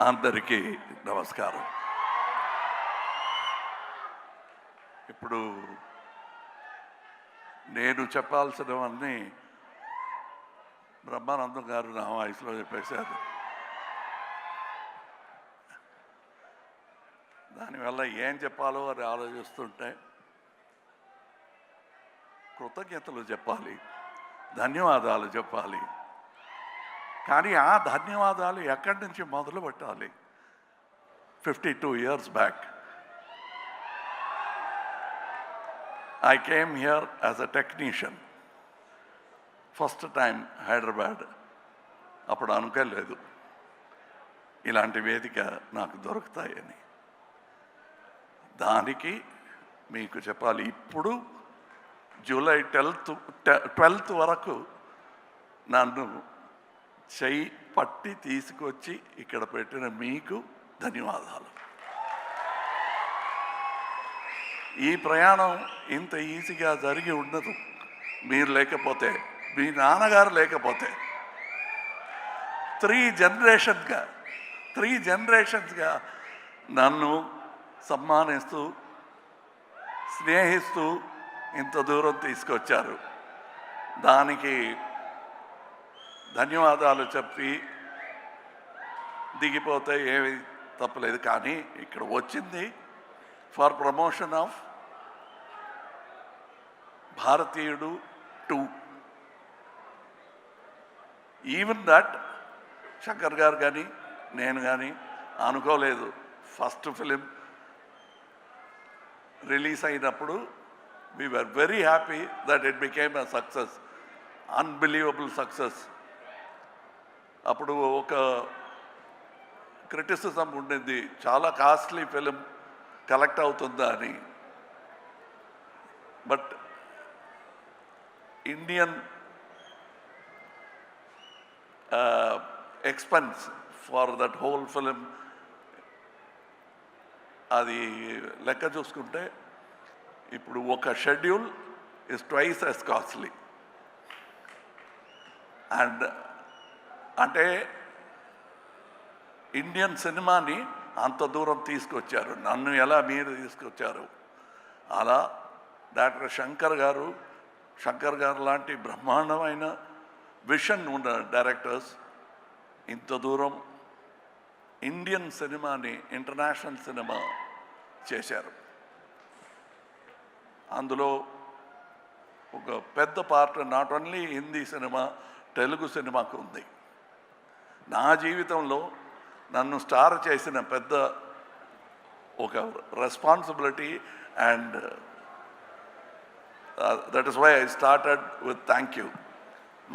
అందరికీ నమస్కారం. ఇప్పుడు నేను చెప్పాల్సినవన్నీ బ్రహ్మానందం గారు నా వాయిస్లో చెప్పేశారు. దానివల్ల ఏం చెప్పాలో అని ఆలోచిస్తుంటే కృతజ్ఞతలు చెప్పాలి, ధన్యవాదాలు చెప్పాలి. కానీ ఆ ధన్యవాదాలు ఎక్కడి నుంచి మొదలు పెట్టాలి? 52 years back I came here as a technician. First time Hyderabad. అప్పుడు అనుకోలేదు ఇలాంటి వేదిక నాకు దొరుకుతాయని. దానికి మీకు చెప్పాలి, ఇప్పుడు జూలై 12th వరకు నన్ను చెయ్యి పట్టి తీసుకొచ్చి ఇక్కడ పెట్టిన మీకు ధన్యవాదాలు. ఈ ప్రయాణం ఇంత ఈజీగా జరిగి ఉండదు మీరు లేకపోతే, మీ నాన్నగారు లేకపోతే. 3 జనరేషన్స్గా నన్ను సమ్మానిస్తూ స్నేహిస్తూ ఇంత దూరం తీసుకొచ్చారు. దానికి ధన్యవాదాలు చెప్పి దిగిపోతే ఏమి తప్పలేదు. కానీ ఇక్కడ వచ్చింది ఫర్ ప్రమోషన్ ఆఫ్ భారతీయుడు 2. ఈవెన్ దట్ శంకర్ గారు కానీ నేను కానీ అనుకోలేదు. ఫస్ట్ ఫిలిం రిలీజ్ అయినప్పుడు we were very happy that it became a success, unbelievable success. అప్పుడు ఒక క్రిటిసిజం ఉండింది, చాలా కాస్ట్లీ ఫిలిం కలెక్ట్ అవుతుందా అని. But Indian expense for that whole film అది లెక్క చూసుకుంటే ఇప్పుడు ఒక schedule is twice as costly. And అంటే ఇండియన్ సినిమాని అంత దూరం తీసుకొచ్చారు. నన్ను ఎలా మీరు తీసుకొచ్చారు, అలా డాక్టర్ శంకర్ గారు లాంటి బ్రహ్మాండమైన విషన్ ఉన్న డైరెక్టర్స్ ఇంత దూరం ఇండియన్ సినిమాని ఇంటర్నేషనల్ సినిమా చేశారు. అందులో ఒక పెద్ద part not only Hindi cinema, Telugu సినిమాకు ఉంది. నా జీవితంలో నన్ను స్టార్ చేసిన పెద్ద ఒక responsibility. And that is why I started with thank you.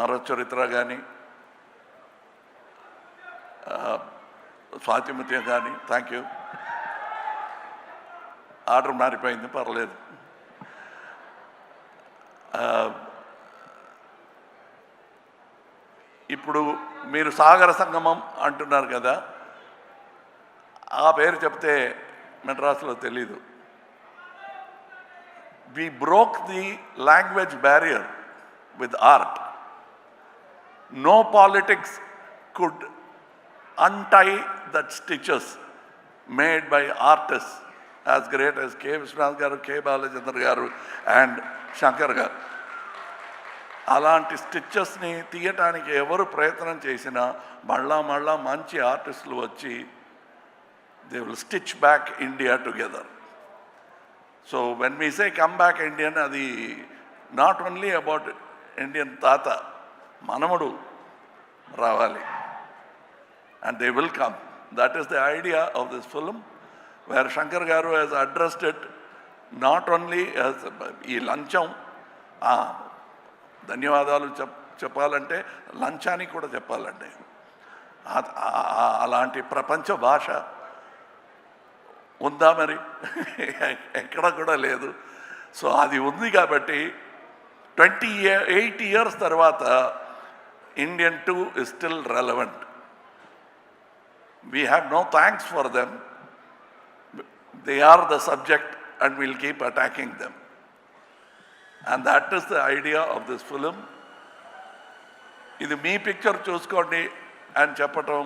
Marocharitra కానీ స్వాతిముత్యం కానీ థ్యాంక్ యూ. ఆర్డర్ మారిపోయింది, పర్లేదు. ఇప్పుడు మీరు సాగర సంగమం అంటున్నారు కదా, ఆ పేరు చెప్తే మెడ్రాస్లో తెలీదు. We broke the language barrier with art. No politics could untie that stitches made by artists as great as K. Vishwanath garu, K. Balachandra garu and Shankar garu. అలాంటి స్టిచెస్ని తీయటానికి ఎవరు ప్రయత్నం చేసినా మళ్ళా మంచి ఆర్టిస్టులు వచ్చి they will stitch back India together. So when we say come back Indian, అది నాట్ ఓన్లీ అబౌట్ ఇండియన్ తాత, మనముడు రావాలి. And they will come. That is the idea of this film, where Shankar garu has addressed it not only as ఈ లంచం. ధన్యవాదాలు చెప్పాలంటే లంచానికి కూడా చెప్పాలండి. అలాంటి ప్రపంచ భాష ఉందా మరి? ఎక్కడ కూడా లేదు. సో అది ఉంది కాబట్టి 28 years తర్వాత Indian 2 is still relevant. We have no thanks for them. They are the subject and we'll keep attacking them. And that is the idea of this film. ఇది మీ పిక్చర్ చూసుకోండి అని చెప్పటం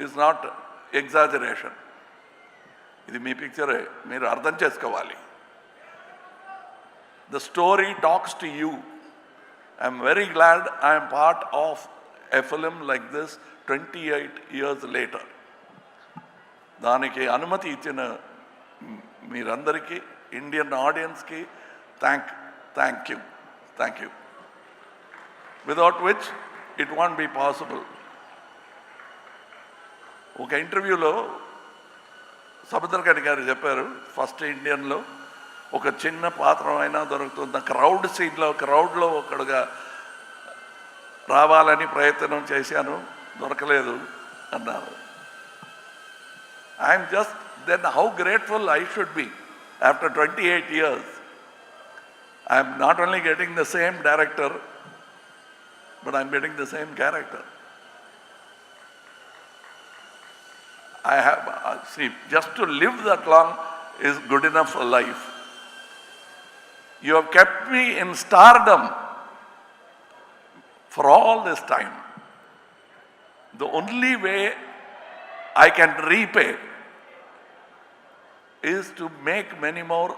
is not exaggeration. ఇది మీ పిక్చరే, మీరు అర్థం చేసుకోవాలి. The story talks to you. I am very glad I am part of a film like this 28 years later. దానికి అనుమతి ఇచ్చిన మీరందరికీ, ఇండియన్ ఆడియన్స్కి thank you. Without which it won't be possible. ఒక ఇంటర్వ్యూలో సముద్రకని గారు చెప్పారు, ఫస్ట్ ఇండియన్లో ఒక చిన్న పాత్ర అయినా దొరుకుతుంది, క్రౌడ్లో ఒకడుగా రావాలని ప్రయత్నం చేశాను, దొరకలేదు అన్నారు. I'm just then how grateful I should be after 28 years. I'm not only getting the same director, but I'm getting the same character. I have, see, just to live that long is good enough for life. You have kept me in stardom for all this time. The only way I can repay is to make many more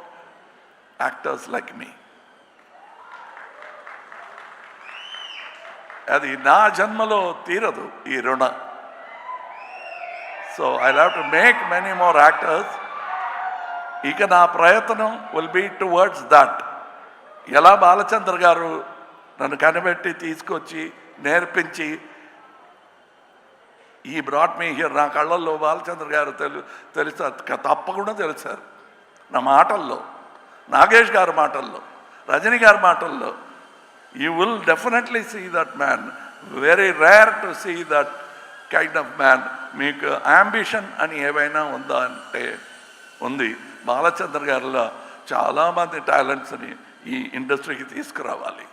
actors like me. అది నా జన్మలో తీరదు ఈ రుణ. So I have to make many more actors. ఇక నా ప్రయత్నం will be towards that. ఎలా బాలచంద్ర గారు నన్ను కనిపెట్టి తీసుకొచ్చి నేర్పించి ఈ బ్రాట్ మీ హియర్, నా కళ్ళల్లో బాలచంద్ర గారు తప్పకుండా తెలిసారు. నా మాటల్లో, నాగేష్ గారి మాటల్లో, రజనీ గారి మాటల్లో. You will definitely see that man. Very rare to see that kind of man. మీకు అంబిషన్ అని ఏవైనా ఉందా అంటే ఉంది. బాలచంద్ర గారిలో చాలామంది టాలెంట్స్ని ఈ ఇండస్ట్రీకి తీసుకురావాలి.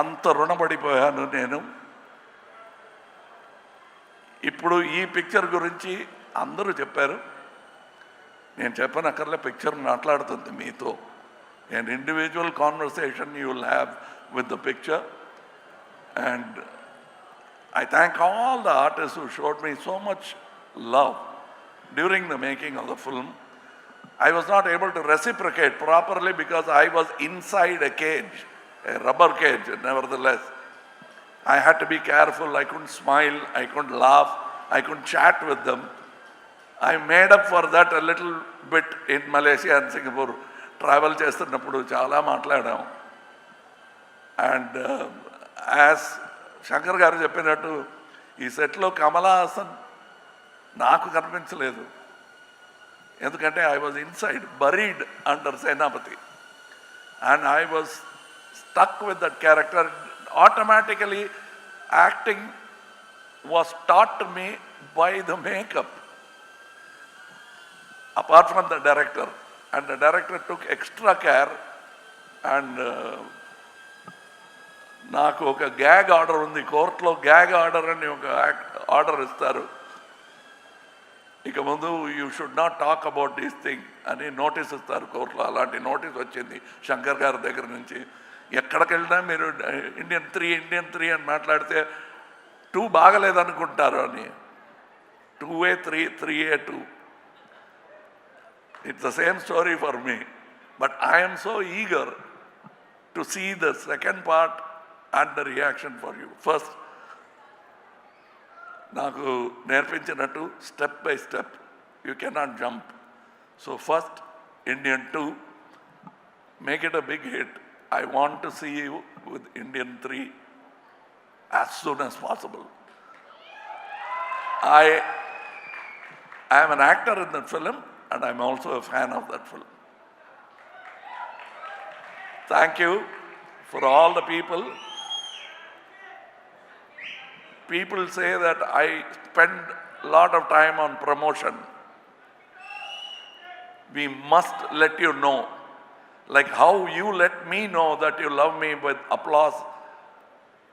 అంత రుణపడిపోయాను నేను. ఇప్పుడు ఈ పిక్చర్ గురించి అందరూ చెప్పారు, నేను చెప్పనక్కర్లే, పిక్చర్ మాట్లాడుతుంది మీతో. An individual conversation you will have with the picture, and I thank all the artists who showed me so much love during the making of the film. I was not able to reciprocate properly because I was inside a cage, a rubber cage. Nevertheless, I had to be careful. I couldn't smile, I couldn't laugh, I couldn't chat with them. I made up for that a little bit in Malaysia and Singapore. Travel చేస్తున్నప్పుడు చాలా మాట్లాడాం. And as Shankar గారు చెప్పినట్టు ఈ సెట్లో కమలా హాసన్ నాకు కనిపించలేదు, ఎందుకంటే I was inside, buried under Senapathi, and I was stuck with that character. Automatically acting was taught to me by the makeup, apart from the director. And the director took extra care, and నాకు ఒక gag order ఉంది కోర్టులో. Gag order అని ఒక order ఇస్తారు, ఇక ముందు you should not talk about these thing అని నోటీస్ ఇస్తారు కోర్టులో. అలాంటి నోటీస్ వచ్చింది శంకర్ గారి దగ్గర నుంచి. ఎక్కడికి వెళ్ళినా మీరు ఇండియన్ త్రీ అని మాట్లాడితే 2 బాగలేదనుకుంటారు అని. 2A 3, 3A 2. It's the same story for me, but I am so eager to see the second part and the reaction for you. First, నాకు నేర్పించినట్టు step by step, you cannot jump. So first, Indian 2, make it a big hit. I want to see you with Indian 3 as soon as possible. I am an actor in that film, and I'm also a fan of that film. Thank you for all the people. People say that I spend a lot of time on promotion. We must let you know, like how you let me know that you love me with applause,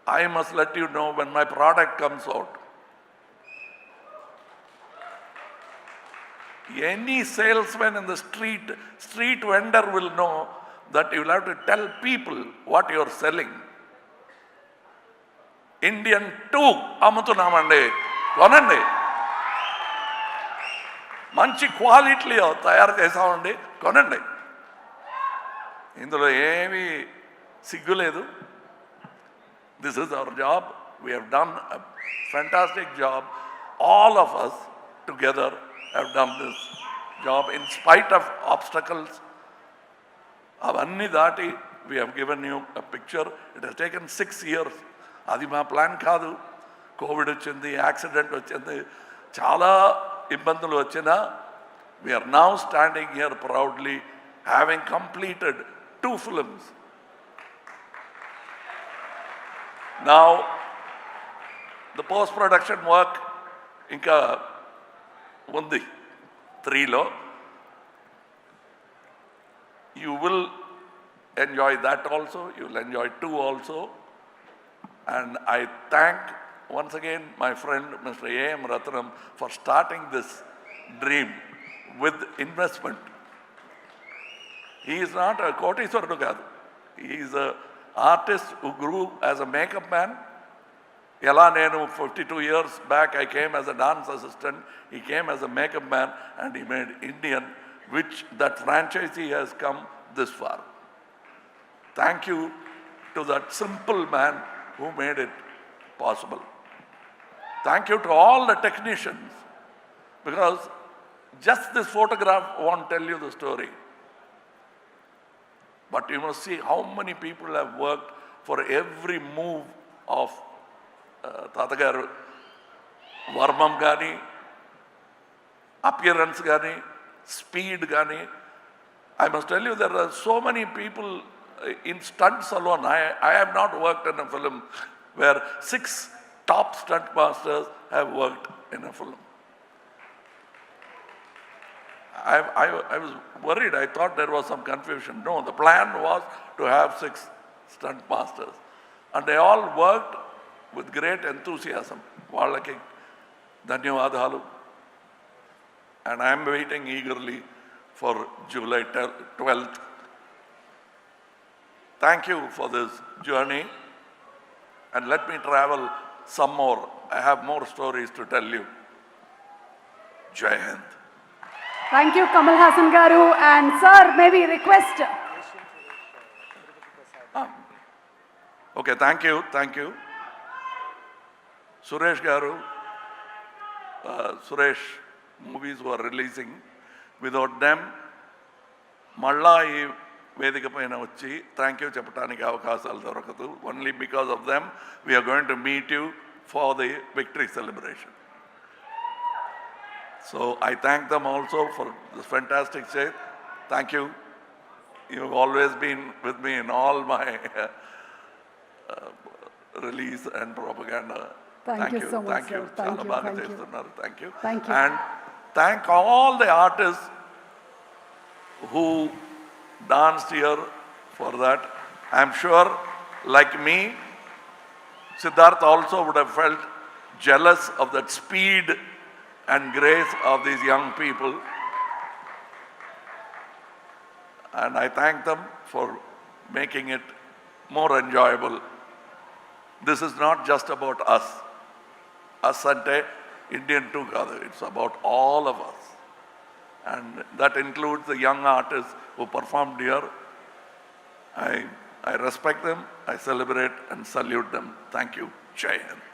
I must let you know when my product comes out. Any salesman in the street vendor will know that you will have to tell people what you are selling. Indian 2 అమ్ముతున్నామండి, కొనండి. మంచి క్వాలిటీలో తయారు చేసామండి, కొనండి. ఇందులో ఏమీ సిగ్గు లేదు. This is our job. We have done a fantastic job. All of us together have done this job in spite of obstacles. అవన్నీ దాటి we have given you a picture. It has taken 6 years. అది మా plan కాదు. Covid వచ్చింది, accident వచ్చింది, చాలా ఇబ్బందులు వచ్చినా we are now standing here proudly having completed 2 films. Now the post production work ఇంకా ఉంది 3లో. You will enjoy that also. You will enjoy 2 also. And I thank once again my friend Mr. A.M. Ratnam for starting this dream with investment. He is not a కోటీశ్వరుడు కాదు. He is an artist who grew as a makeup man. ఎలా నేను 52 years back I came as a dance assistant, he came as a makeup man and he made Indian, which that franchisee has come this far. Thank you to that simple man who made it possible. Thank you to all the technicians, because just this photograph won't tell you the story. But you must see how many people have worked for every move of తాతగారు. వర్మం కానీ, appearance కానీ, speed కానీ. I must tell you, there are so many people in stunts alone. I have not worked in a film where 6 top stunt masters have worked in a film. I was worried. I thought there was some confusion. No, the plan was to have 6 stunt masters. And they all worked with great enthusiasm. వాళ్ళకి ధన్యవాదాలు. And I am waiting eagerly for July 12th. Thank you for this journey. And let me travel some more. I have more stories to tell you. Jai Hind. Thank you, Kamal Haasan garu. And sir, may we request? Okay, thank you. Suresh garu, Suresh movies were releasing. Without them, మళ్ళా ఈ వేదిక పైన వచ్చి thank you చెప్పడానికి అవకాశాలు దొరకదు. Only because of them, we are going to meet you for the victory celebration. So I thank them also for this fantastic say. Thank you. You've always been with me in all my release and propaganda. Thank you so much, thank you. sir. Thank you, thank you. Thank you. Thank you. And thank all the artists who danced here for that. I'm sure, like me, Siddharth also would have felt jealous of that speed and grace of these young people. And I thank them for making it more enjoyable. This is not just about us. Us ante Indian 2 kaadu. It's about all of us. And that includes the young artists who performed here. I respect them, I celebrate and salute them. Thank you. Jai Hind.